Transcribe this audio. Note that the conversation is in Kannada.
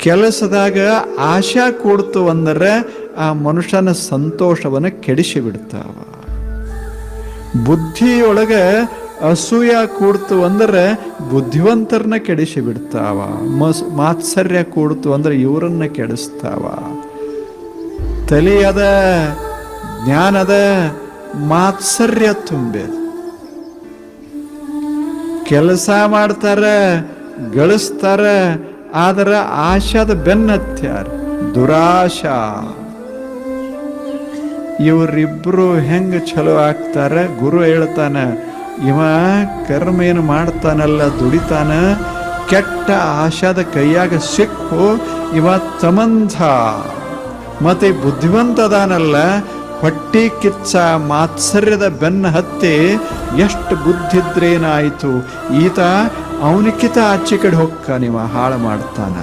ಕೆಲಸದಾಗ ಆಶಾ ಕೂಡ್ತು ಅಂದರೆ ಆ ಮನುಷ್ಯನ ಸಂತೋಷವನ್ನು ಕೆಡಿಸಿ ಬಿಡ್ತಾವ. ಬುದ್ಧಿಯೊಳಗೆ ಅಸೂಯ ಕೂಡ್ತು ಅಂದರೆ ಬುದ್ಧಿವಂತರನ್ನ ಕೆಡಿಸಿ ಬಿಡ್ತಾವ. ಮಾತ್ಸರ್ಯ ಕೂಡ್ತು ಅಂದ್ರೆ ಇವರನ್ನ ಕೆಡಿಸ್ತಾವ. ತಲೆಯದ ಜ್ಞಾನದ ಮಾತ್ಸರ್ಯ ತುಂಬೇದ. ಕೆಲಸ ಮಾಡ್ತಾರ, ಗಳಿಸ್ತಾರ, ಆದ್ರೆ ಆಶಾದ ಬೆನ್ನತ್ಯಾರ ದುರಾಶಾ. ಇವರಿಬ್ರು ಹೆಂಗ ಚಲೋ ಆಗ್ತಾರ? ಗುರು ಹೇಳ್ತಾನ, ಇವ ಕರ್ಮ ಏನು ಮಾಡ್ತಾನಲ್ಲ, ದುಡಿತಾನ, ಕೆಟ್ಟ ಆಶಾದ ಕೈಯಾಗ ಸಿಕ್ಕು ಇವ ತಮಂಧ. ಮತ್ತೆ ಬುದ್ಧಿವಂತದಾನಲ್ಲ, ಹೊಟ್ಟಿ ಕಿಚ್ಚ ಮಾತ್ಸರ್ಯದ ಬೆನ್ನ ಹತ್ತಿ ಎಷ್ಟು ಬುದ್ಧಿದ್ರೇನಾಯಿತು, ಈತ ಅವನಿಕಿತ ಆಚೆ ಕಡೆ ಹೊಕ್ಕ ನೀವ ಹಾಳು ಮಾಡ್ತಾನ.